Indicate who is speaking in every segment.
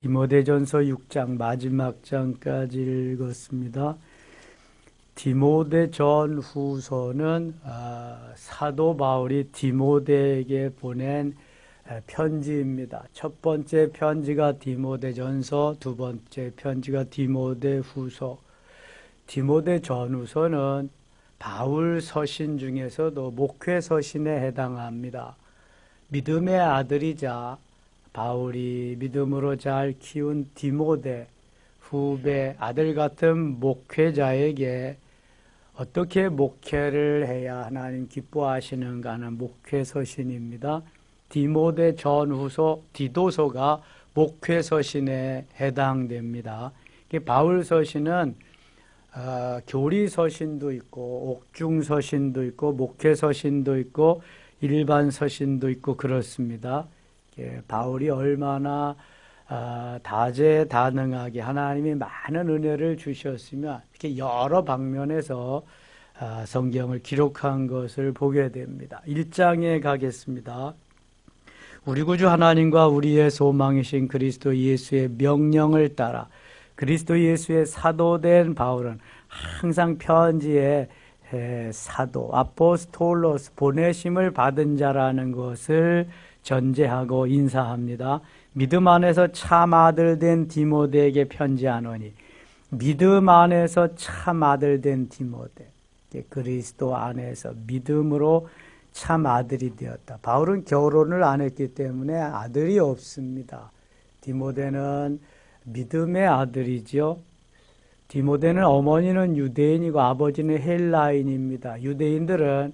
Speaker 1: 디모데전서 6장 마지막 장까지 읽었습니다. 디모데 전후서는 사도 바울이 디모데에게 보낸 편지입니다. 첫 번째 편지가 디모데전서, 두 번째 편지가 디모데후서. 디모데 전후서는 바울 서신 중에서도 목회 서신에 해당합니다. 믿음의 아들이자 바울이 믿음으로 잘 키운 디모데 후배 아들 같은 목회자에게 어떻게 목회를 해야 하나님 기뻐하시는가 하는 목회 서신입니다. 디모데 전후서, 디도서가 목회 서신에 해당됩니다. 바울 서신은 교리 서신도 있고 옥중 서신도 있고 목회 서신도 있고 일반 서신도 있고 그렇습니다. 바울이 얼마나 다재다능하게 하나님이 많은 은혜를 주셨으며 이렇게 여러 방면에서 성경을 기록한 것을 보게 됩니다. 1장에 가겠습니다. 우리 구주 하나님과 우리의 소망이신 그리스도 예수의 명령을 따라 그리스도 예수의 사도된 바울은 항상 편지에 사도, 아포스톨로스, 보내심을 받은 자라는 것을 전제하고 인사합니다. 믿음 안에서 참 아들 된 디모데에게 편지하노니, 믿음 안에서 참 아들 된 디모데, 그리스도 안에서 믿음으로 참 아들이 되었다. 바울은 결혼을 안 했기 때문에 아들이 없습니다. 디모데는 믿음의 아들이죠. 디모데는 어머니는 유대인이고 아버지는 헬라인입니다. 유대인들은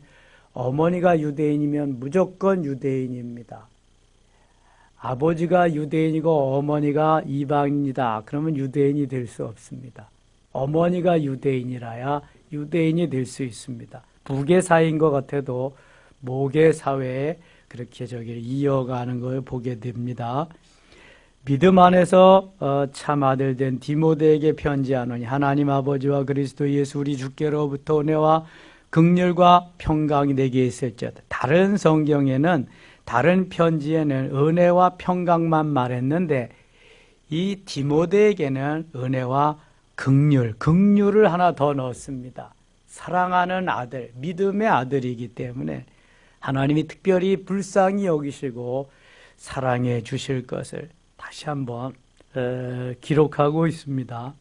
Speaker 1: 어머니가 유대인이면 무조건 유대인입니다. 아버지가 유대인이고 어머니가 이방인이다. 그러면 유대인이 될 수 없습니다. 어머니가 유대인이라야 유대인이 될 수 있습니다. 부계 사회인 것 같아도 모계 사회에 그렇게 이어가는 걸 보게 됩니다. 믿음 안에서 참 아들 된 디모데에게 편지하노니 하나님 아버지와 그리스도 예수 우리 주께로부터 은혜와 긍휼과 평강이 내게 있을지어다. 다른 성경에는 다른 편지에는 은혜와 평강만 말했는데 이 디모데에게는 은혜와 긍휼을 하나 더 넣었습니다. 사랑하는 아들, 믿음의 아들이기 때문에 하나님이 특별히 불쌍히 여기시고 사랑해 주실 것을 다시 한번 기록하고 있습니다.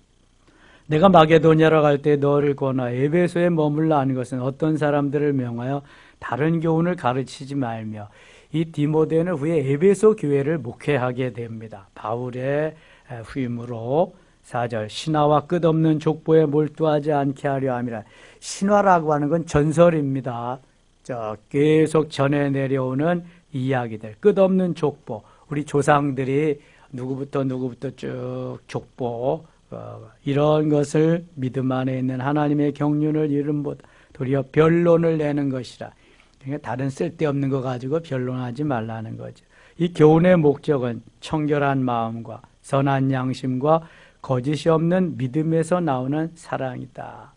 Speaker 1: 내가 마게도냐로 갈 때 너를 권하 에베소에 머물러 하는 것은 어떤 사람들을 명하여 다른 교훈을 가르치지 말며 이 디모데는 후에 에베소 교회를 목회하게 됩니다. 바울의 후임으로 4절 신화와 끝없는 족보에 몰두하지 않게 하려 함이라. 신화라고 하는 건 전설입니다. 계속 전해 내려오는 이야기들, 끝없는 족보, 우리 조상들이 누구부터 쭉 족보, 이런 것을 믿음 안에 있는 하나님의 경륜을 이름보다 도리어 변론을 내는 것이라. 그러니까 다른 쓸데없는 거 가지고 변론하지 말라는 거죠. 이 교훈의 목적은 청결한 마음과 선한 양심과 거짓이 없는 믿음에서 나오는 사랑이다.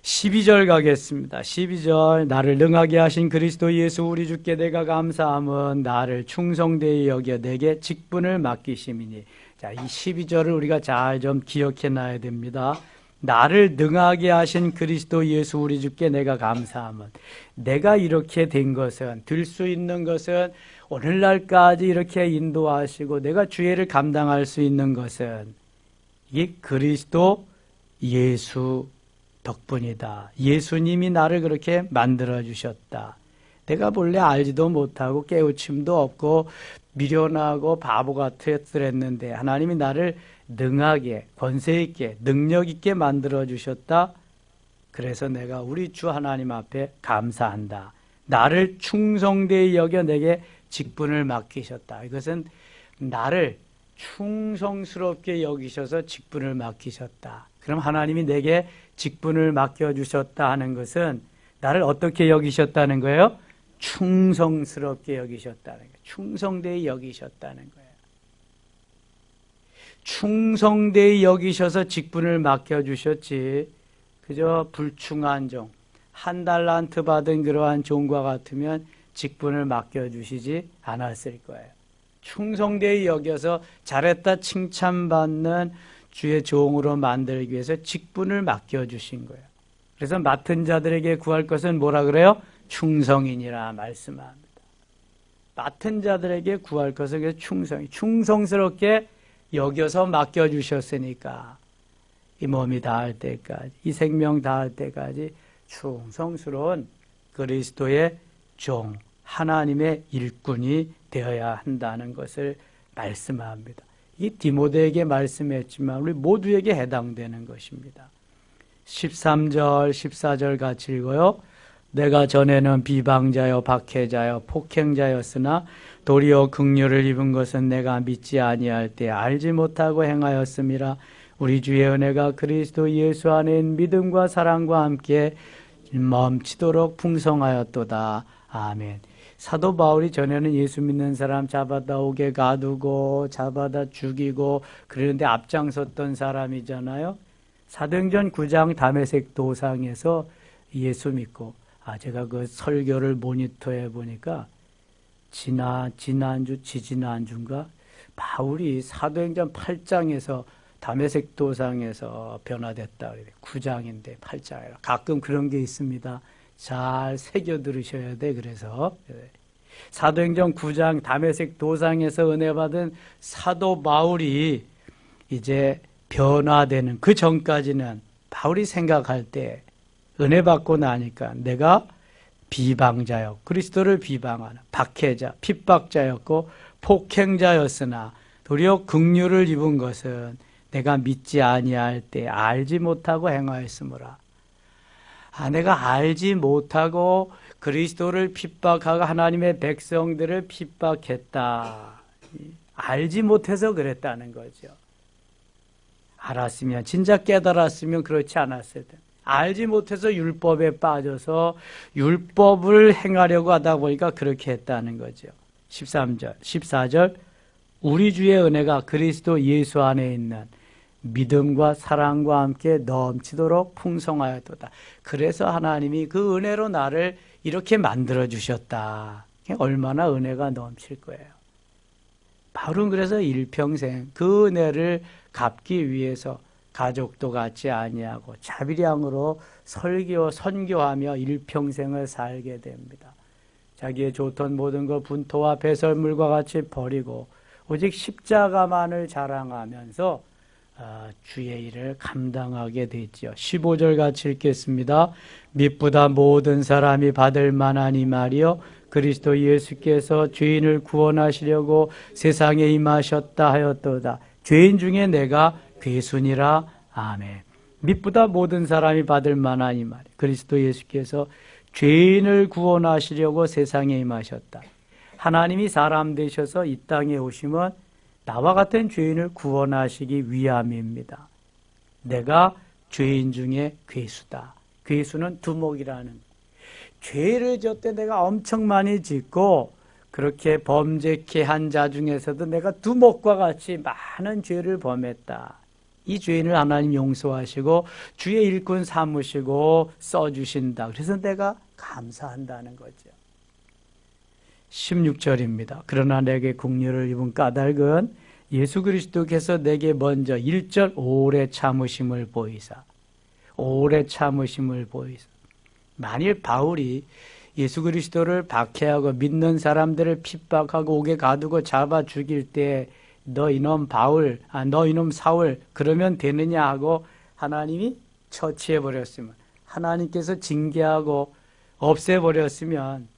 Speaker 1: 12절 가겠습니다. 12절 나를 능하게 하신 그리스도 예수 우리 주께 내가 감사함은 나를 충성되이 여겨 내게 직분을 맡기심이니. 자, 이 12절을 우리가 잘 좀 기억해 놔야 됩니다. 나를 능하게 하신 그리스도 예수 우리 주께 내가 감사함은, 내가 이렇게 된 것은, 들 수 있는 것은, 오늘날까지 이렇게 인도하시고 내가 주의를 감당할 수 있는 것은 이 그리스도 예수 덕분이다. 예수님이 나를 그렇게 만들어 주셨다. 내가 본래 알지도 못하고 깨우침도 없고 미련하고 바보 같았는데 하나님이 나를 능하게, 권세 있게, 능력 있게 만들어 주셨다. 그래서 내가 우리 주 하나님 앞에 감사한다. 나를 충성되이 여겨 내게 직분을 맡기셨다. 이것은 나를 충성스럽게 여기셔서 직분을 맡기셨다. 그럼 하나님이 내게 직분을 맡겨주셨다 하는 것은 나를 어떻게 여기셨다는 거예요? 충성스럽게 여기셨다는 거예요. 충성되이 여기셨다는 거예요. 충성되이 여기셔서 직분을 맡겨주셨지, 그저 불충한 종, 한 달란트 받은 그러한 종과 같으면 직분을 맡겨주시지 않았을 거예요. 충성되이 여겨서 잘했다 칭찬받는 주의 종으로 만들기 위해서 직분을 맡겨주신 거예요. 그래서 맡은 자들에게 구할 것은 뭐라 그래요? 충성이니라 말씀합니다. 맡은 자들에게 구할 것은 충성스럽게 여겨서 맡겨주셨으니까 이 몸이 다할 때까지, 이 생명 다할 때까지 충성스러운 그리스도의 종, 하나님의 일꾼이 되어야 한다는 것을 말씀합니다. 이 디모데에게 말씀했지만 우리 모두에게 해당되는 것입니다. 13절, 14절 같이 읽어요. 내가 전에는 비방자여 박해자여 폭행자였으나 도리어 긍휼을 입은 것은 내가 믿지 아니할 때 알지 못하고 행하였음이라. 우리 주의 은혜가 그리스도 예수 안에 있는 믿음과 사랑과 함께 멈추도록 풍성하였도다. 아멘. 사도 바울이 전에는 예수 믿는 사람 잡아다 옥에 가두고 잡아다 죽이고 그러는데 앞장섰던 사람이잖아요. 사도행전 9장 다메섹 도상에서 예수 믿고 제가 그 설교를 모니터해 보니까 지지난주인가 바울이 사도행전 8장에서 다메섹 도상에서 변화됐다. 9장인데 8장이라 가끔 그런 게 있습니다. 잘 새겨 들으셔야 돼. 그래서 사도행전 9장 다메섹 도상에서 은혜 받은 사도 바울이 이제 변화되는 그 전까지는 바울이 생각할 때 은혜 받고 나니까 내가 비방자였고 그리스도를 비방하는 박해자, 핍박자였고 폭행자였으나 도리어 긍휼을 입은 것은 내가 믿지 아니할 때 알지 못하고 행하였으므로 내가 알지 못하고 그리스도를 핍박하고 하나님의 백성들을 핍박했다. 알지 못해서 그랬다는 거죠. 알았으면 진짜 깨달았으면 그렇지 않았을 텐데 알지 못해서 율법에 빠져서 율법을 행하려고 하다 보니까 그렇게 했다는 거죠. 13절, 14절 우리 주의 은혜가 그리스도 예수 안에 있는 믿음과 사랑과 함께 넘치도록 풍성하였도다. 그래서 하나님이 그 은혜로 나를 이렇게 만들어 주셨다. 얼마나 은혜가 넘칠 거예요. 바울은 그래서 일평생 그 은혜를 갚기 위해서 가족도 갖지 아니하고 자비량으로 선교하며 일평생을 살게 됩니다. 자기의 좋던 모든 것 분토와 배설물과 같이 버리고 오직 십자가만을 자랑하면서 주의 일을 감당하게 됐지요. 15절 같이 읽겠습니다. 믿보다 모든 사람이 받을 만한 이 말이요 그리스도 예수께서 죄인을 구원하시려고 세상에 임하셨다 하였도다. 죄인 중에 내가 괴순이라. 아멘. 믿보다 모든 사람이 받을 만한 이 말. 그리스도 예수께서 죄인을 구원하시려고 세상에 임하셨다. 하나님이 사람 되셔서 이 땅에 오심은 나와 같은 죄인을 구원하시기 위함입니다. 내가 죄인 중에 괴수다. 괴수는 두목이라는 죄를 졌대 내가 엄청 많이 짓고 그렇게 범죄케 한 자 중에서도 내가 두목과 같이 많은 죄를 범했다. 이 죄인을 하나님 용서하시고 주의 일꾼 삼으시고 써주신다. 그래서 내가 감사한다는 거죠. 16절입니다. 그러나 내게 긍휼을 입은 까닭은 예수 그리스도께서 내게 먼저 1절 오래 참으심을 보이사. 오래 참으심을 보이사. 만일 바울이 예수 그리스도를 박해하고 믿는 사람들을 핍박하고 옥에 가두고 잡아 죽일 때 너 이놈 바울, 너 이놈 사울 그러면 되느냐 하고 하나님이 처치해 버렸으면 하나님께서 징계하고 없애버렸으면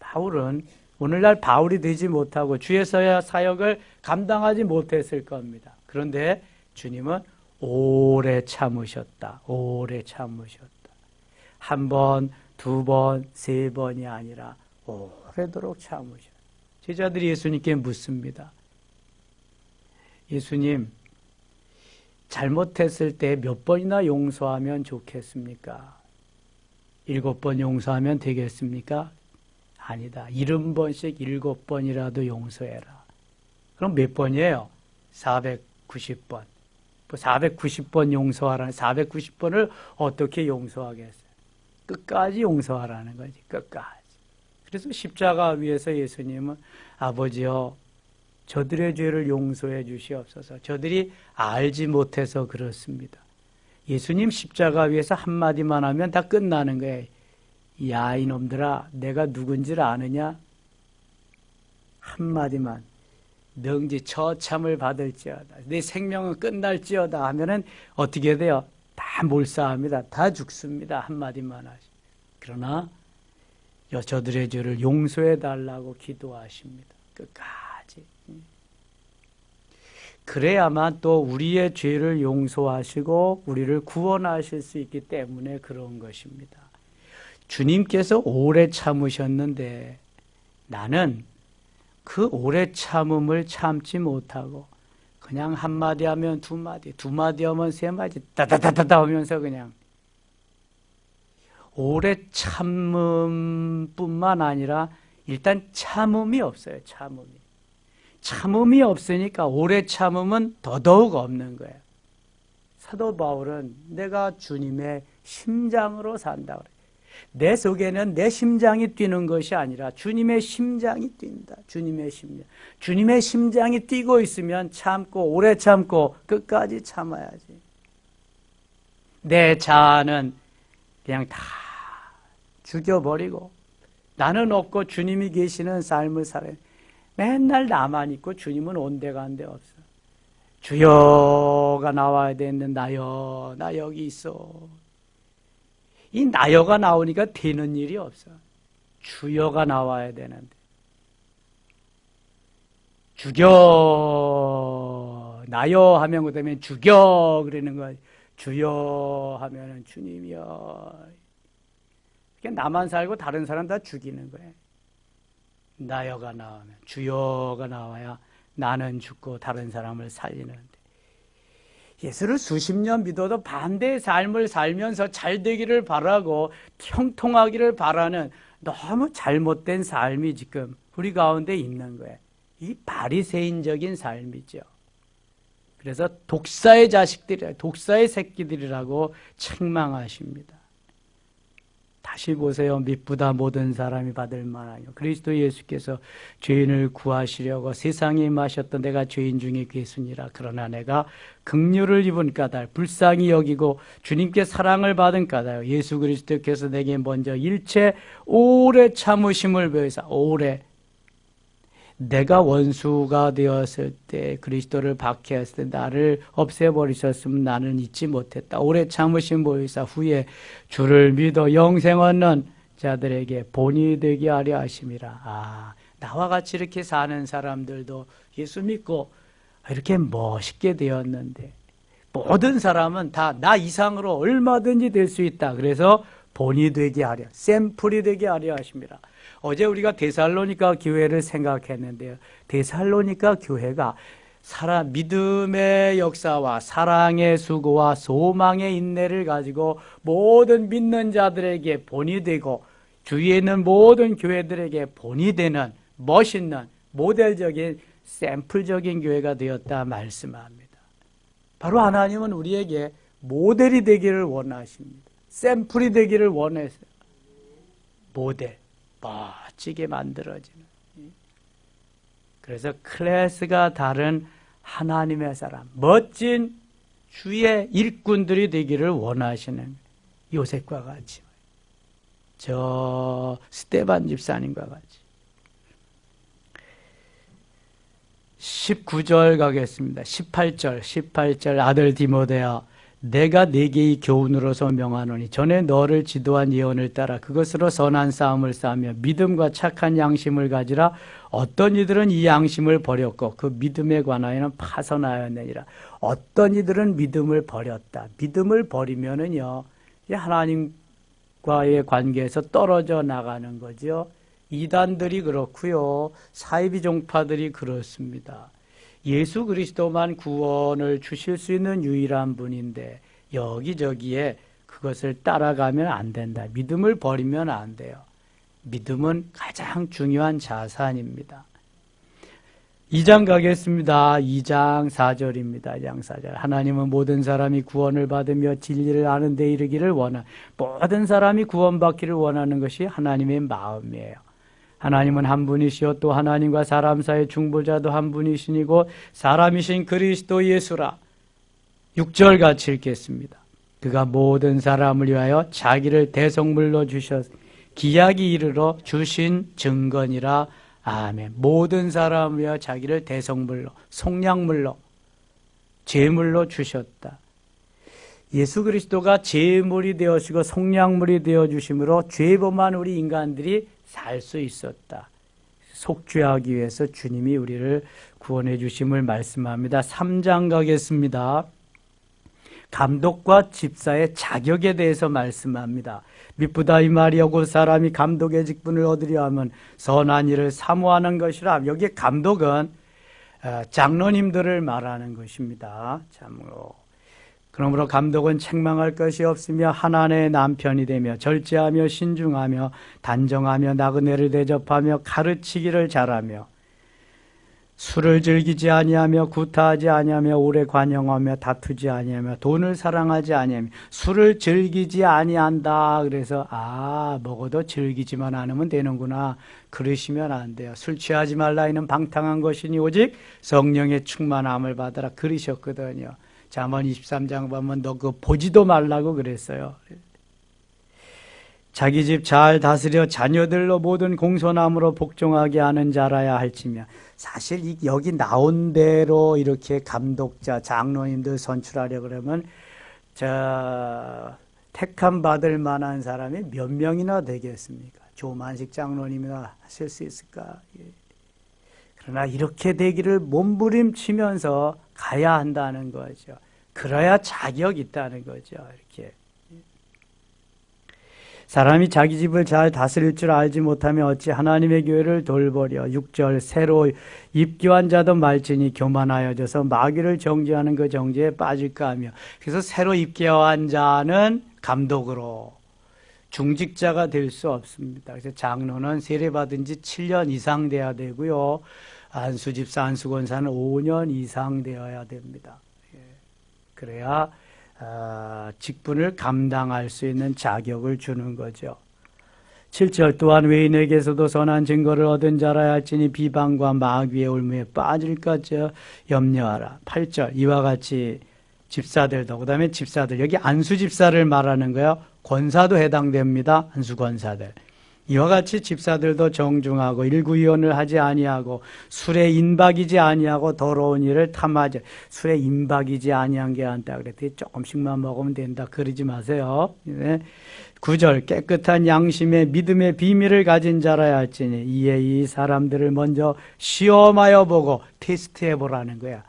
Speaker 1: 바울은 오늘날 바울이 되지 못하고 주의 사역을 감당하지 못했을 겁니다. 그런데 주님은 오래 참으셨다. 오래 참으셨다. 한 번, 두 번, 세 번이 아니라 오래도록 참으셨다. 제자들이 예수님께 묻습니다. 예수님, 잘못했을 때 몇 번이나 용서하면 좋겠습니까? 7번 용서하면 되겠습니까? 아니다. 70번씩 7번이라도 용서해라. 그럼 몇 번이에요? 490번. 490번 용서하라는 490번을 어떻게 용서하겠어요? 끝까지 용서하라는 거지. 끝까지. 그래서 십자가 위에서 예수님은 아버지여 저들의 죄를 용서해 주시옵소서. 저들이 알지 못해서 그렇습니다. 예수님 십자가 위에서 한마디만 하면 다 끝나는 거예요. 야, 이놈들아, 내가 누군지를 아느냐? 한마디만. 능지 처참을 받을지어다. 내 생명은 끝날지어다 하면은 어떻게 돼요? 다 몰사합니다. 다 죽습니다. 한마디만 하시. 그러나 저들의 죄를 용서해 달라고 기도하십니다. 끝까지. 그래야만 또 우리의 죄를 용서하시고 우리를 구원하실 수 있기 때문에 그런 것입니다. 주님께서 오래 참으셨는데 나는 그 오래 참음을 참지 못하고 그냥 한마디 하면 두마디, 두마디 하면 세마디, 따다다다다 하면서 그냥 오래 참음뿐만 아니라 일단 참음이 없어요. 참음이 없으니까 오래 참음은 더더욱 없는 거예요. 사도 바울은 내가 주님의 심장으로 산다 그래요. 내 속에는 내 심장이 뛰는 것이 아니라 주님의 심장이 뛴다. 주님의 심장. 주님의 심장이 뛰고 있으면 참고 오래 참고 끝까지 참아야지. 내 자아는 그냥 다 죽여버리고 나는 없고 주님이 계시는 삶을 살아요. 맨날 나만 있고 주님은 온데간데 없어. 주여가 나와야 되는데 나여, 나 여기 있어. 이 나여가 나오니까 되는 일이 없어. 주여가 나와야 되는데. 죽여, 나여 하면 그다음에 죽여 그러는 거야. 주여 하면은 주님이여. 그러니까 나만 살고 다른 사람 다 죽이는 거예요. 나여가 나오면 주여가 나와야 나는 죽고 다른 사람을 살리는데 예수를 수십 년 믿어도 반대의 삶을 살면서 잘 되기를 바라고 형통하기를 바라는 너무 잘못된 삶이 지금 우리 가운데 있는 거예요. 이 바리새인적인 삶이죠. 그래서 독사의 자식들이라, 독사의 새끼들이라고 책망하십니다. 다시 보세요. 미쁘다 모든 사람이 받을 만하요. 그리스도 예수께서 죄인을 구하시려고 세상에 임하셨던 내가 죄인 중에 괴순이라. 그러나 내가 긍휼을 입은 까닭 불쌍히 여기고 주님께 사랑을 받은 까닭 예수 그리스도께서 내게 먼저 일체 오래 참으심을 보여서 오래 내가 원수가 되었을 때 그리스도를 박해했을 때 나를 없애버리셨으면 나는 잊지 못했다. 오래 참으신 보이사 후에 주를 믿어 영생 얻는 자들에게 본이 되게 하려 하심이라. 아, 나와 같이 이렇게 사는 사람들도 예수 믿고 이렇게 멋있게 되었는데 모든 사람은 다 나 이상으로 얼마든지 될 수 있다. 그래서 본이 되게 하려, 샘플이 되게 하려 하심이라. 어제 우리가 데살로니가 교회를 생각했는데요. 데살로니가 교회가 믿음의 역사와 사랑의 수고와 소망의 인내를 가지고 모든 믿는 자들에게 본이 되고 주위에 있는 모든 교회들에게 본이 되는 멋있는 모델적인 샘플적인 교회가 되었다 말씀합니다. 바로 하나님은 우리에게 모델이 되기를 원하십니다. 샘플이 되기를 원해서요. 모델. 멋지게 만들어지는. 그래서 클래스가 다른 하나님의 사람, 멋진 주의 일꾼들이 되기를 원하시는 요셉과 같이, 저 스데반 집사님과 같이. 19절 가겠습니다. 18절 아들 디모데야 내가 네게 이 교훈으로서 명하노니 전에 너를 지도한 예언을 따라 그것으로 선한 싸움을 싸우며 믿음과 착한 양심을 가지라. 어떤 이들은 이 양심을 버렸고 그 믿음에 관하여는 파선하였느니라. 어떤 이들은 믿음을 버렸다. 믿음을 버리면은요 하나님과의 관계에서 떨어져 나가는 거죠. 이단들이 그렇고요, 사이비 종파들이 그렇습니다. 예수 그리스도만 구원을 주실 수 있는 유일한 분인데 여기저기에 그것을 따라가면 안 된다. 믿음을 버리면 안 돼요. 믿음은 가장 중요한 자산입니다. 2장 가겠습니다. 2장 4절입니다. 2장 4절. 하나님은 모든 사람이 구원을 받으며 진리를 아는 데 이르기를 원하는 모든 사람이 구원받기를 원하는 것이 하나님의 마음이에요. 하나님은 한 분이시요 또 하나님과 사람 사이의 중보자도 한 분이시니고 사람이신 그리스도 예수라. 6절 같이 읽겠습니다. 그가 모든 사람을 위하여 자기를 대성물로 주셨 기약이 이르러 주신 증거니라. 아멘. 모든 사람을 위하여 자기를 대성물로, 속량물로, 제물로 주셨다. 예수 그리스도가 제물이 되어지고 속량물이 되어주심으로 죄범한 우리 인간들이 살 수 있었다. 속죄하기 위해서 주님이 우리를 구원해 주심을 말씀합니다. 3장 가겠습니다. 감독과 집사의 자격에 대해서 말씀합니다. 미쁘다 이 말이여 곧 사람이 감독의 직분을 얻으려 하면 선한 일을 사모하는 것이라. 여기에 감독은 장로님들을 말하는 것입니다. 참으로. 그러므로 감독은 책망할 것이 없으며 하나님의 남편이 되며 절제하며 신중하며 단정하며 나그네를 대접하며 가르치기를 잘하며 술을 즐기지 아니하며 구타하지 아니하며 오래 관용하며 다투지 아니하며 돈을 사랑하지 아니하며 술을 즐기지 아니한다. 그래서 먹어도 즐기지만 않으면 되는구나. 그러시면 안 돼요. 술 취하지 말라 이는 방탕한 것이니 오직 성령의 충만함을 받아라. 그러셨거든요. 잠언 23장 보면 너 그거 보지도 말라고 그랬어요. 자기 집 잘 다스려 자녀들로 모든 공손함으로 복종하게 하는 자라야 할지며. 사실 여기 나온 대로 이렇게 감독자, 장로님들 선출하려 그러면 택함 받을 만한 사람이 몇 명이나 되겠습니까? 조만식 장로님이나 하실 수 있을까? 그러나 이렇게 되기를 몸부림치면서 가야 한다는 거죠. 그래야 자격이 있다는 거죠. 이렇게. 사람이 자기 집을 잘 다스릴 줄 알지 못하면 어찌 하나님의 교회를 돌보려. 6절 새로 입교한 자도 말지니 교만하여져서 마귀를 정죄하는 그 정죄에 빠질까 하며. 그래서 새로 입교한 자는 감독으로 중직자가 될 수 없습니다. 그래서 장로는 세례받은 지 7년 이상 돼야 되고요. 안수집사, 안수권사는 5년 이상 되어야 됩니다. 그래야 직분을 감당할 수 있는 자격을 주는 거죠. 7절 또한 외인에게서도 선한 증거를 얻은 자라야 할지니 비방과 마귀의 올무에 빠질까 염려하라. 8절 이와 같이 집사들도, 그 다음에 집사들, 여기 안수집사를 말하는 거예요. 권사도 해당됩니다. 안수권사들. 이와 같이 집사들도 정중하고 일구이혼을 하지 아니하고 술에 인박이지 아니하고 더러운 일을 탐하지. 술에 인박이지 아니한 게 한다 그랬더니 조금씩만 먹으면 된다 그러지 마세요. 9절 깨끗한 양심의 믿음의 비밀을 가진 자라야 할지니 이에 이 사람들을 먼저 시험하여 보고 테스트해 보라는 거야.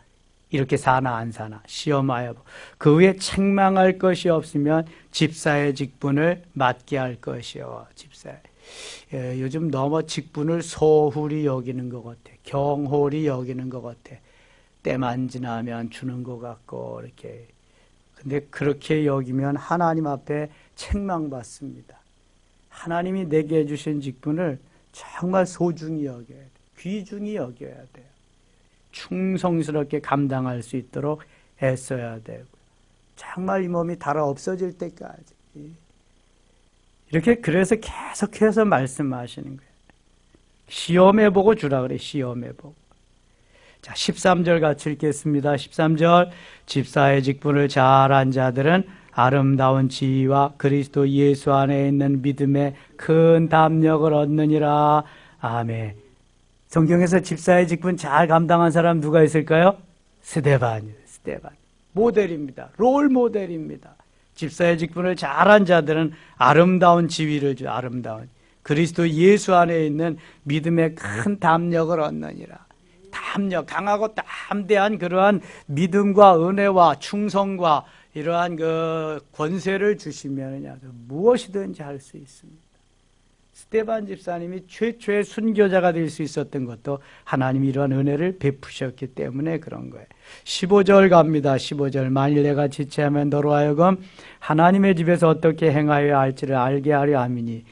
Speaker 1: 이렇게 사나 안 사나 시험하여 보고 그 후에 책망할 것이 없으면 집사의 직분을 맡게 할 것이요. 집사의. 요즘 너무 직분을 소홀히 여기는 것 같아. 경홀히 여기는 것 같아. 때만 지나면 주는 것 같고 이렇게. 근데 그렇게 여기면 하나님 앞에 책망받습니다. 하나님이 내게 주신 직분을 정말 소중히 여겨야 돼. 귀중히 여겨야 돼요. 충성스럽게 감당할 수 있도록 애써야 되고 정말 이 몸이 달아 없어질 때까지 이렇게 그래서 계속해서 말씀하시는 거예요. 시험해보고 주라 그래. 시험해보고. 자, 13절 같이 읽겠습니다. 13절 집사의 직분을 잘한 자들은 아름다운 지위와 그리스도 예수 안에 있는 믿음의 큰 담력을 얻느니라. 아멘. 성경에서 집사의 직분 잘 감당한 사람 누가 있을까요? 스데반이에요. 스데반. 모델입니다. 롤 모델입니다. 집사의 직분을 잘한 자들은 아름다운 지위를 주, 아름다운 그리스도 예수 안에 있는 믿음의 큰 담력을 얻느니라. 담력, 강하고 담대한 그러한 믿음과 은혜와 충성과 이러한 그 권세를 주시면 무엇이든지 할 수 있습니다. 스데반 집사님이 최초의 순교자가 될 수 있었던 것도 하나님이 이러한 은혜를 베푸셨기 때문에 그런 거예요. 15절 갑니다. 15절 만일 내가 지체하면 너로 하여금 하나님의 집에서 어떻게 행하여야 할지를 알게 하려 함이니.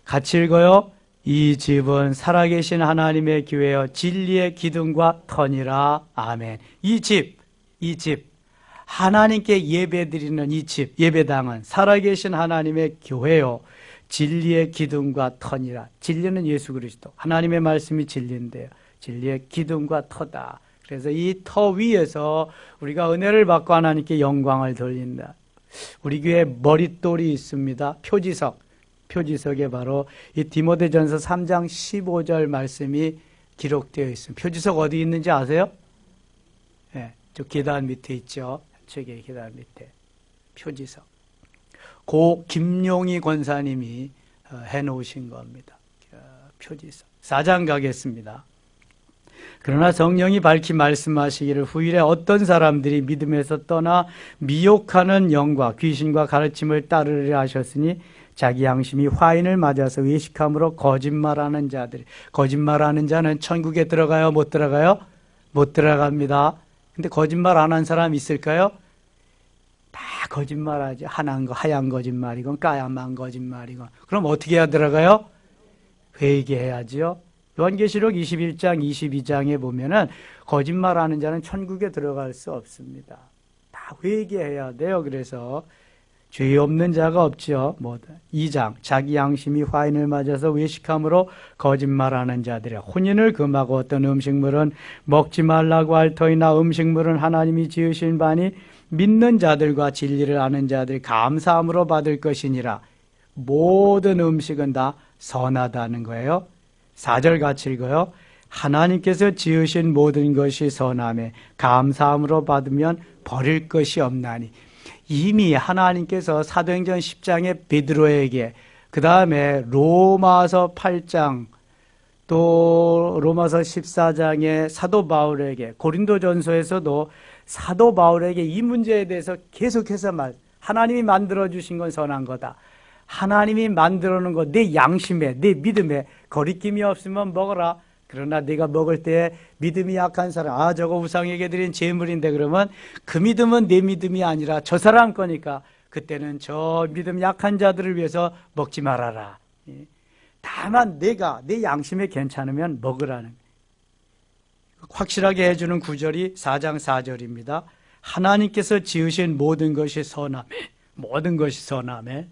Speaker 1: 같이 읽어요. 이 집은 살아계신 하나님의 교회여 진리의 기둥과 터니라. 아멘. 이 집 하나님께 예배드리는 이 집, 예배당은 살아계신 하나님의 교회요 진리의 기둥과 터니라. 진리는 예수 그리스도. 하나님의 말씀이 진리인데요. 진리의 기둥과 터다. 그래서 이 터 위에서 우리가 은혜를 받고 하나님께 영광을 돌린다. 우리 교회에 머릿돌이 있습니다. 표지석. 표지석에 바로 이 디모데전서 3장 15절 말씀이 기록되어 있습니다. 표지석 어디 있는지 아세요? 네, 저 계단 밑에 있죠. 저기 계단 밑에. 표지석. 고 김용희 권사님이 해놓으신 겁니다. 표지석. 4장 가겠습니다. 그러나 성령이 밝히 말씀하시기를 후일에 어떤 사람들이 믿음에서 떠나 미혹하는 영과 귀신과 가르침을 따르려 하셨으니 자기 양심이 화인을 맞아서 외식함으로 거짓말하는 자들이. 거짓말하는 자는 천국에 들어가요? 못 들어가요? 못 들어갑니다. 근데 거짓말 안 한 사람 있을까요? 다 거짓말하지. 하얀 거짓말이건 까야만 거짓말이건. 그럼 어떻게 해야 들어가요? 회개해야지요. 요한계시록 21장 22장에 보면은 거짓말하는 자는 천국에 들어갈 수 없습니다. 다 회개해야 돼요. 그래서 죄 없는 자가 없죠. 2장 자기 양심이 화인을 맞아서 외식함으로 거짓말하는 자들이라. 혼인을 금하고 어떤 음식물은 먹지 말라고 할 터이나 음식물은 하나님이 지으신 바니 믿는 자들과 진리를 아는 자들이 감사함으로 받을 것이니라. 모든 음식은 다 선하다는 거예요. 4절 같이 읽어요. 하나님께서 지으신 모든 것이 선함에 감사함으로 받으면 버릴 것이 없나니. 이미 하나님께서 사도행전 10장에 베드로에게, 그 다음에 로마서 8장, 또 로마서 14장에 사도 바울에게, 고린도전서에서도 사도 바울에게 이 문제에 대해서 계속해서 하나님이 만들어주신 건 선한 거다. 하나님이 만들어 놓은 거, 내 양심에, 내 믿음에 거리낌이 없으면 먹어라. 그러나 네가 먹을 때 믿음이 약한 사람, 저거 우상에게 드린 제물인데, 그러면 그 믿음은 내 믿음이 아니라 저 사람 거니까 그때는 저 믿음 약한 자들을 위해서 먹지 말아라. 다만 내가 내 양심에 괜찮으면 먹으라는, 확실하게 해주는 구절이 4장 4절입니다. 하나님께서 지으신 모든 것이 선함에, 모든 것이 선함에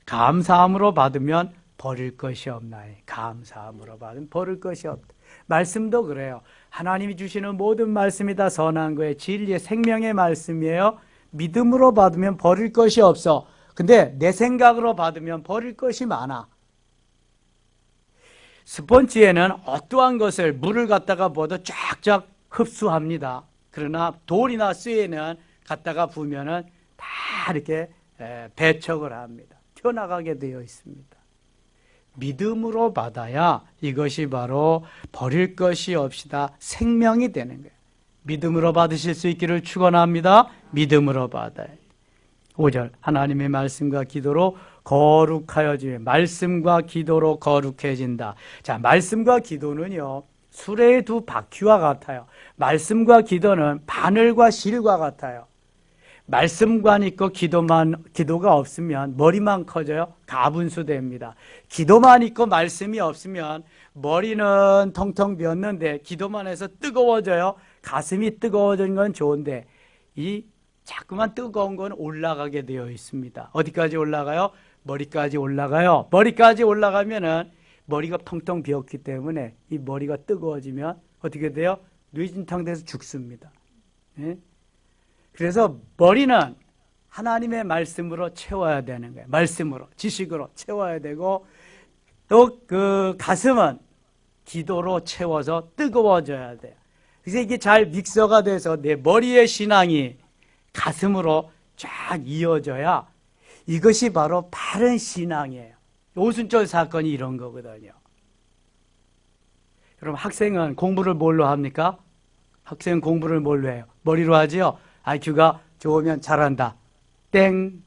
Speaker 1: 감사함으로 받으면 버릴 것이 없나니. 감사함으로 받으면 버릴 것이 없다. 말씀도 그래요. 하나님이 주시는 모든 말씀이 다 선한 거예요. 진리의 생명의 말씀이에요. 믿음으로 받으면 버릴 것이 없어. 근데 내 생각으로 받으면 버릴 것이 많아. 스펀지에는 어떠한 것을 물을 갖다가 부어도 쫙쫙 흡수합니다. 그러나 돌이나 쇠에는 갖다가 부으면은 다 이렇게 배척을 합니다. 튀어나가게 되어 있습니다. 믿음으로 받아야 이것이 바로 버릴 것이 없이다 생명이 되는 거예요. 믿음으로 받으실 수 있기를 축원합니다. 믿음으로 받아요. 5절 하나님의 말씀과 기도로 거룩하여지며, 말씀과 기도로 거룩해진다. 자, 말씀과 기도는요 수레의 두 바퀴와 같아요. 말씀과 기도는 바늘과 실과 같아요. 말씀만 있고 기도가 없으면 머리만 커져요. 가분수 됩니다. 기도만 있고 말씀이 없으면 머리는 텅텅 비었는데 기도만 해서 뜨거워져요. 가슴이 뜨거워진 건 좋은데 이 자꾸만 뜨거운 건 올라가게 되어 있습니다. 어디까지 올라가요? 머리까지 올라가요. 머리까지 올라가면은 머리가 텅텅 비었기 때문에 이 머리가 뜨거워지면 어떻게 돼요? 뇌진탕 돼서 죽습니다. 예? 그래서 머리는 하나님의 말씀으로 채워야 되는 거예요. 말씀으로, 지식으로 채워야 되고, 또 그 가슴은 기도로 채워서 뜨거워져야 돼요. 그래서 이게 잘 믹서가 돼서 내 머리의 신앙이 가슴으로 쫙 이어져야 이것이 바로 바른 신앙이에요. 오순절 사건이 이런 거거든요. 그럼 학생은 공부를 뭘로 합니까? 학생은 공부를 뭘로 해요? 머리로 하지요? IQ가 좋으면 잘한다. 땡.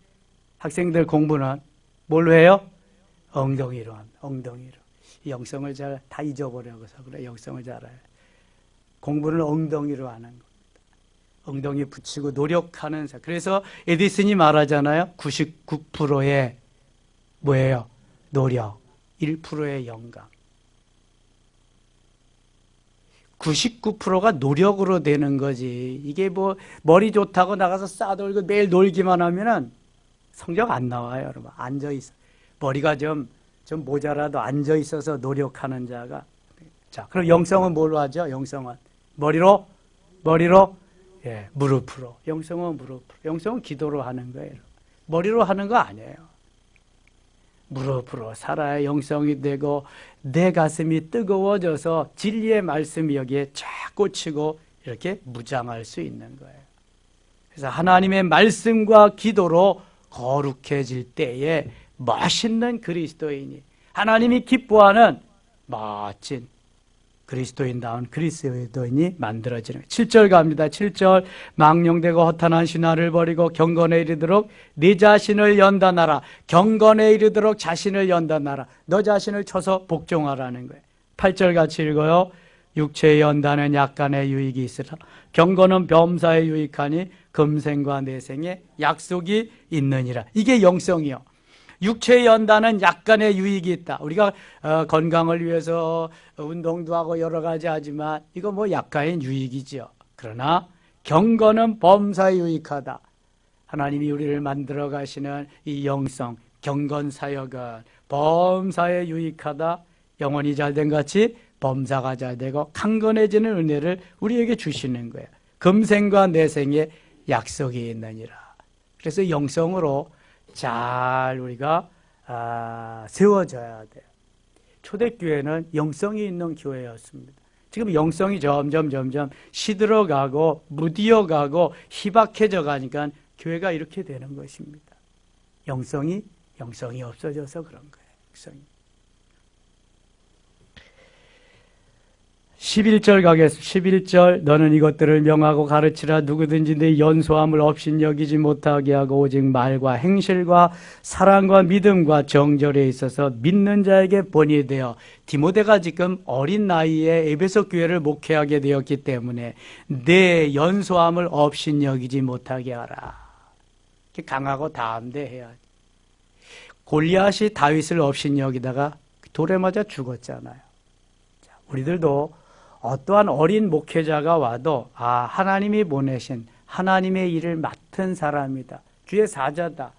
Speaker 1: 학생들 공부는 뭘로 해요? 엉덩이로 합니다. 엉덩이로. 영성을 잘 다 잊어버려서 그래. 영성을 잘해요. 공부는 엉덩이로 하는 겁니다. 엉덩이 붙이고 노력하는 사. 그래서 에디슨이 말하잖아요. 99%의 뭐예요? 노력, 1%의 영감. 99%가 노력으로 되는 거지. 이게 뭐 머리 좋다고 나가서 싸돌고 매일 놀기만 하면은 성적 안 나와요, 여러분. 앉아 있어. 머리가 좀 모자라도 앉아 있어서 노력하는 자가. 자, 그럼 영성은 뭘로 하죠? 영성은 머리로, 예, 무릎으로. 영성은 무릎으로. 영성은 기도로 하는 거예요. 머리로 하는 거 아니에요. 무릎으로 살아야 영성이 되고 내 가슴이 뜨거워져서 진리의 말씀이 여기에 쫙 꽂히고 이렇게 무장할 수 있는 거예요. 그래서 하나님의 말씀과 기도로 거룩해질 때에 멋있는 그리스도인이, 하나님이 기뻐하는 멋진 그리스도인다운 그리스도인이 만들어지는 거예요. 7절 갑니다. 7절 망령되고 허탄한 신화를 버리고 경건에 이르도록 네 자신을 연단하라. 경건에 이르도록 자신을 연단하라. 너 자신을 쳐서 복종하라는 거예요. 8절 같이 읽어요. 육체의 연단은 약간의 유익이 있으라. 경건은 범사에 유익하니 금생과 내생에 약속이 있느니라. 이게 영성이요. 육체의 연단은 약간의 유익이 있다. 우리가 건강을 위해서 운동도 하고 여러 가지 하지만 이거 뭐 약간의 유익이죠. 그러나 경건은 범사에 유익하다. 하나님이 우리를 만들어 가시는 이 영성, 경건 사역은 범사에 유익하다. 영혼이 잘된 같이 범사가 잘되고 강건해지는 은혜를 우리에게 주시는 거예요. 금생과 내생에 약속이 있느니라. 그래서 영성으로 잘 우리가 세워져야 돼요. 초대교회는 영성이 있는 교회였습니다. 지금 영성이 점점 시들어가고 무디어가고 희박해져 가니까 교회가 이렇게 되는 것입니다. 영성이 없어져서 그런 거예요. 영성이. 11절 가겠습니다. 11절 너는 이것들을 명하고 가르치라. 누구든지 네 연소함을 업신여기지 못하게 하고 오직 말과 행실과 사랑과 믿음과 정절에 있어서 믿는 자에게 본이 되어. 디모데가 지금 어린 나이에 에베소 교회를 목회하게 되었기 때문에 내 연소함을 업신여기지 못하게 하라. 강하고 담대해야. 골리앗이 다윗을 업신여기다가 돌에 맞아 죽었잖아요. 자, 우리들도 어떠한 어린 목회자가 와도 하나님이 보내신 하나님의 일을 맡은 사람이다. 주의 사자다.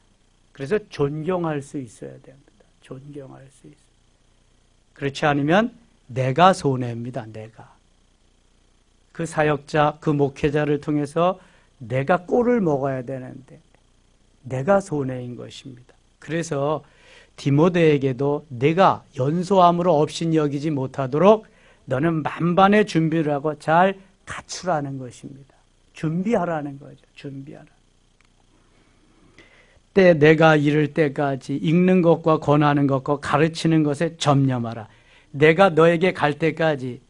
Speaker 1: 그래서 존경할 수 있어야 됩니다. 존경할 수 있어요. 그렇지 않으면 내가 손해입니다. 내가. 그 사역자, 그 목회자를 통해서 내가 꼴을 먹어야 되는데 내가 손해인 것입니다. 그래서 디모데에게도 내가 연소함으로 업신여기지 못하도록 너는 만반의 준비를 하고 잘 갖추라는 것입니다. 준비하라는 거죠. 준비하라. 때 내가 이를 때까지 읽는 것과 권하는 것과 가르치는 것에 점념하라. 내가 너에게 갈 때까지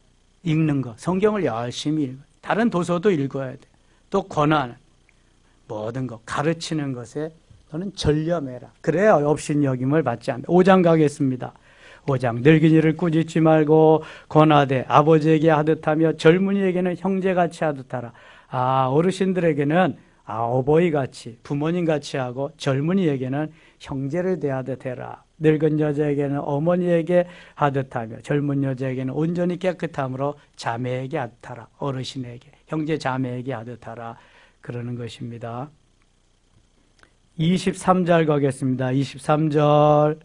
Speaker 1: 읽는 것, 성경을 열심히 읽어. 다른 도서도 읽어야 돼. 또 권하는 모든 것, 가르치는 것에 너는 전념해라. 그래야 업신여김을 받지 않는다. 5장 가겠습니다. 5장 늙은이를 꾸짖지 말고 권하되 아버지에게 하듯하며 젊은이에게는 형제같이 하듯하라. 어르신들에게는 어버이같이 부모님같이 하고 젊은이에게는 형제를 대하듯 해라. 늙은 여자에게는 어머니에게 하듯하며 젊은 여자에게는 온전히 깨끗함으로 자매에게 하듯하라. 어르신에게 형제 자매에게 하듯하라. 그러는 것입니다. 23절 가겠습니다. 23절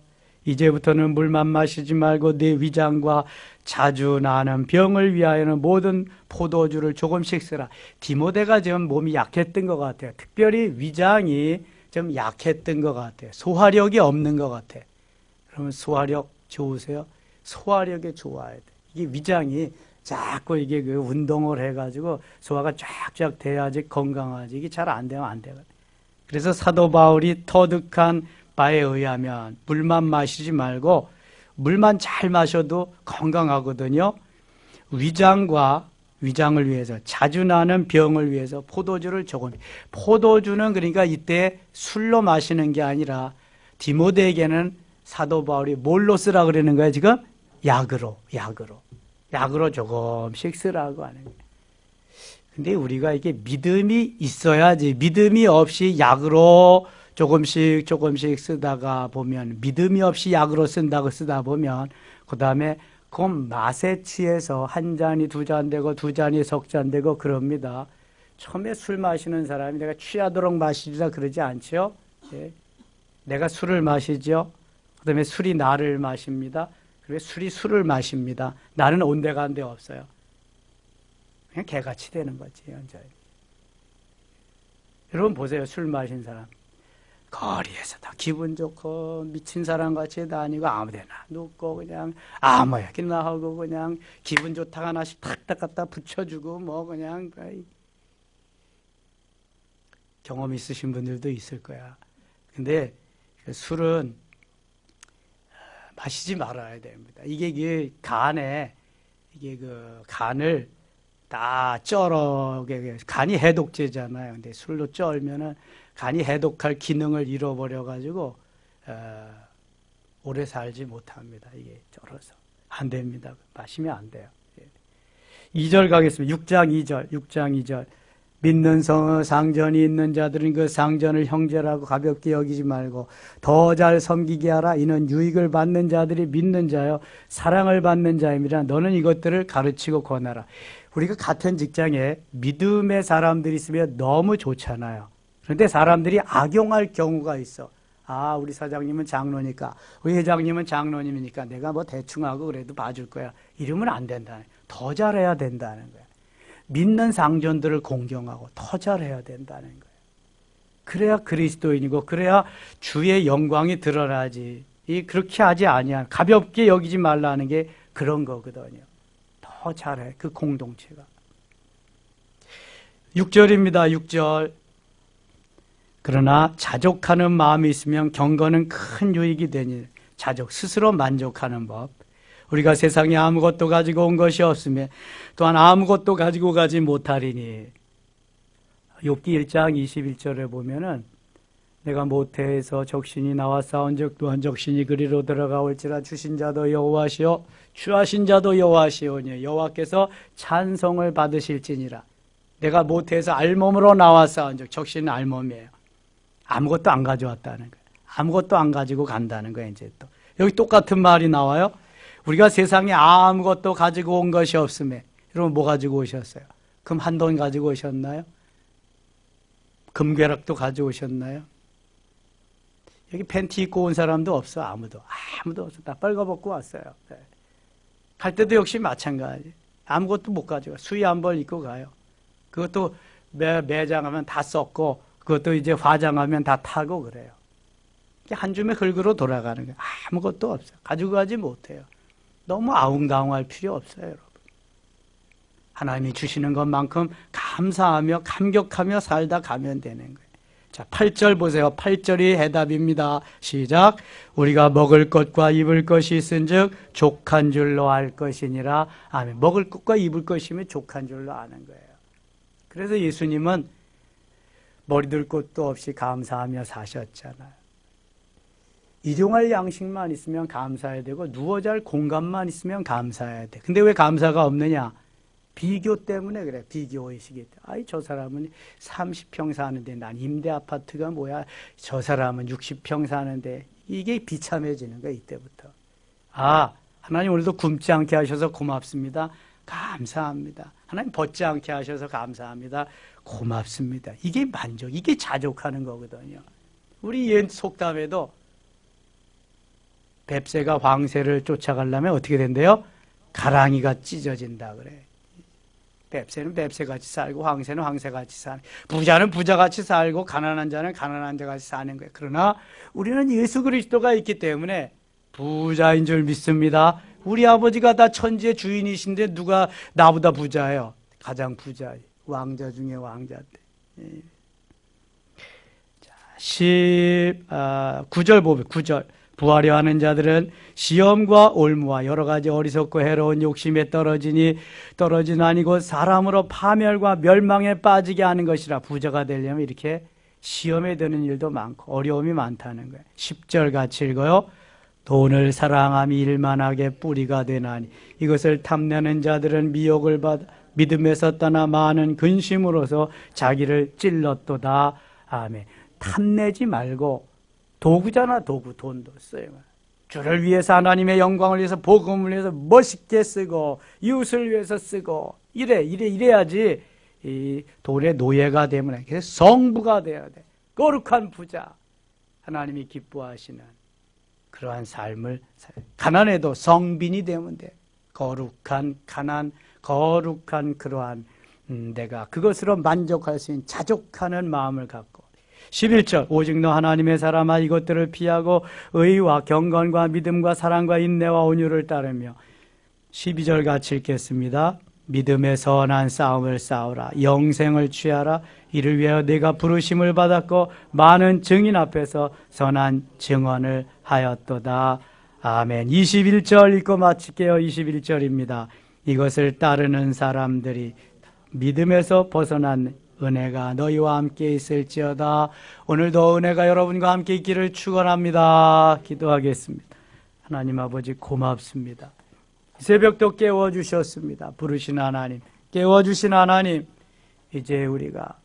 Speaker 1: 이제부터는 물만 마시지 말고 네 위장과 자주 나는 병을 위하여는 모든 포도주를 조금씩 쓰라. 디모데가 좀 몸이 약했던 것 같아요. 특별히 위장이 좀 약했던 것 같아요. 소화력이 없는 것 같아요. 그러면 소화력 좋으세요? 소화력이 좋아야 돼. 이게 위장이 자꾸 이게 그 운동을 해가지고 소화가 쫙쫙 돼야지 건강하지. 이게 잘 안 되면 안 되거든요. 그래서 사도 바울이 터득한 바에 의하면 물만 마시지 말고 물만 잘 마셔도 건강하거든요. 위장을 위해서 자주 나는 병을 위해서 포도주를 조금. 포도주는 그러니까 이때 술로 마시는 게 아니라 디모데에게는 사도 바울이 뭘로 쓰라 그러는 거예요 지금? 약으로 조금씩 쓰라고 하는 거예요. 근데 우리가 이게 믿음이 있어야지. 믿음이 없이 약으로 조금씩 쓰다가 보면, 믿음이 없이 약으로 쓰다 보면 그 다음에 그 맛에 취해서 한 잔이 두 잔 되고 두 잔이 석 잔 되고 그럽니다. 처음에 술 마시는 사람이 내가 취하도록 마시자 그러지 않죠. 예. 내가 술을 마시죠. 그 다음에 술이 나를 마십니다. 그리고 술이 술을 마십니다. 나는 온데간데 없어요. 그냥 개같이 되는 거지, 완전히. 여러분 보세요. 술 마신 사람. 거리에서 다 기분 좋고 미친 사람 같이 다니고 아무데나 눕고 그냥 아무 얘기나 하고 그냥 기분 좋다가 하나씩 탁탁 갖다 붙여주고 뭐 그냥 경험 있으신 분들도 있을 거야. 근데 술은 마시지 말아야 됩니다. 이게 간에 이게 그 간을 다 쩔어. 간이 해독제잖아요. 근데 술로 쩔면은 간이 해독할 기능을 잃어버려 가지고 오래 살지 못합니다. 이게 쩔어서 안 됩니다. 마시면 안 돼요. 2절 가겠습니다. 6장 2절. 믿는 상전이 있는 자들은 그 상전을 형제라고 가볍게 여기지 말고 더 잘 섬기게 하라. 이는 유익을 받는 자들이 믿는 자요 사랑을 받는 자입니다. 너는 이것들을 가르치고 권하라. 우리가 같은 직장에 믿음의 사람들이 있으면 너무 좋잖아요. 그런데 사람들이 악용할 경우가 있어. 아, 우리 사장님은 장로니까, 우리 회장님은 장로님이니까 내가 뭐 대충 하고 그래도 봐줄 거야. 이러면 안 된다는, 더 잘해야 된다는 거야. 믿는 상전들을 공경하고 더 잘해야 된다는 거예요. 그래야 그리스도인이고 그래야 주의 영광이 드러나지. 그렇게 하지 아니야. 가볍게 여기지 말라는 게 그런 거거든요. 더 잘해, 그 공동체가. 6절입니다. 6절. 그러나 자족하는 마음이 있으면 경건은 큰 유익이 되니. 자족, 스스로 만족하는 법. 우리가 세상에 아무것도 가지고 온 것이 없으며 또한 아무것도 가지고 가지 못하리니. 욥기 1장 21절에 보면은 내가 모태에서 적신이 나와 싸운즉 또한 적신이 그리로 들어가올지라 주신 자도 여호와시오 취하신 자도 여호와시오니 여호와께서 찬송을 받으실지니라. 내가 모태에서 알몸으로 나와 싸운즉 적신은 알몸이에요. 아무것도 안 가져왔다는 거예요. 아무것도 안 가지고 간다는 거예요. 이제 또 여기 똑같은 말이 나와요. 우리가 세상에 아무것도 가지고 온 것이 없으며. 여러분 뭐 가지고 오셨어요? 금 한 돈 가지고 오셨나요? 금괴락도 가지고 오셨나요? 여기 팬티 입고 온 사람도 없어. 아무도 없어. 다 빨가벗고 왔어요. 네. 갈 때도 역시 마찬가지. 아무것도 못 가져가. 수의 한 벌 입고 가요. 그것도 매장하면 다 썼고 그것도 이제 화장하면 다 타고 그래요. 한 줌의 흙으로 돌아가는 거예요. 아무것도 없어요. 가지고 가지 못해요. 너무 아웅다웅할 필요 없어요, 여러분. 하나님이 주시는 것만큼 감사하며 감격하며 살다 가면 되는 거예요. 자, 8절 보세요. 8절이 해답입니다. 시작. 우리가 먹을 것과 입을 것이 있은즉 족한 줄로 알 것이니라. 아멘. 먹을 것과 입을 것이면 족한 줄로 아는 거예요. 그래서 예수님은 머리둘 곳도 없이 감사하며 사셨잖아요. 일용할 양식만 있으면 감사해야 되고 누워 잘 공간만 있으면 감사해야 돼. 근데 왜 감사가 없느냐? 비교 때문에 그래. 비교의식이. 아이, 저 사람은 30평 사는데 난 임대 아파트가 뭐야. 저 사람은 60평 사는데. 이게 비참해지는 거야, 이때부터. 아, 하나님 오늘도 굶지 않게 하셔서 고맙습니다. 감사합니다. 하나님 벗지 않게 하셔서 감사합니다. 고맙습니다. 이게 만족, 이게 자족하는 거거든요. 우리 옛 속담에도 뱁새가 황새를 쫓아가려면 어떻게 된대요? 가랑이가 찢어진다 그래. 뱁새는 뱁새같이 살고 황새는 황새같이 사는, 부자는 부자같이 살고 가난한 자는 가난한 자같이 사는 거예요. 그러나 우리는 예수 그리스도가 있기 때문에 부자인 줄 믿습니다. 우리 아버지가 다 천지의 주인이신데 누가 나보다 부자예요? 가장 부자, 왕자 중에 왕자인데. 자, 9절 보면 9절. 부하려 하는 자들은 시험과 올무와 여러 가지 어리석고 해로운 욕심에 떨어진 아니고 사람으로 파멸과 멸망에 빠지게 하는 것이라. 부자가 되려면 이렇게 시험에 드는 일도 많고 어려움이 많다는 거예요. 10절 같이 읽어요. 돈을 사랑함이 일만하게 뿌리가 되나니 이것을 탐내는 자들은 미혹을 받아 믿음에서 떠나 많은 근심으로서 자기를 찔렀도다. 아멘. 탐내지 말고, 도구잖아, 도구. 돈도 써요. 주를 위해서, 하나님의 영광을 위해서, 복음을 위해서 멋있게 쓰고 이웃을 위해서 쓰고 이래야지 이 돈의 노예가 되면, 그래서 성부가 돼야 돼. 거룩한 부자, 하나님이 기뻐하시는 그러한 삶을 가난해도 성빈이 되면 돼. 거룩한 가난, 거룩한 그러한 내가 그것으로 만족할 수 있는 자족하는 마음을 갖고 11절 오직 너 하나님의 사람아 이것들을 피하고 의와 경건과 믿음과 사랑과 인내와 온유를 따르며 12절 같이 읽겠습니다. 믿음의 선한 싸움을 싸우라 영생을 취하라 이를 위하여 내가 부르심을 받았고 많은 증인 앞에서 선한 증언을 하였도다. 아멘. 21절 읽고 마칠게요. 21절입니다. 이것을 따르는 사람들이 믿음에서 벗어난 은혜가 너희와 함께 있을지어다. 오늘도 은혜가 여러분과 함께 있기를 축원합니다. 기도하겠습니다. 하나님 아버지 고맙습니다. 새벽도 깨워주셨습니다. 부르신 하나님, 깨워주신 하나님, 이제 우리가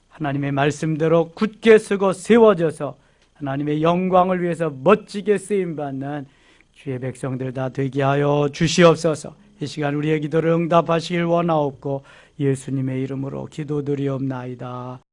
Speaker 1: 하나님의 말씀대로 굳게 서고 세워져서 하나님의 영광을 위해서 멋지게 쓰임받는 주의 백성들 다 되게 하여 주시옵소서. 이 시간 우리의 기도를 응답하시길 원하옵고 예수님의 이름으로 기도드리옵나이다.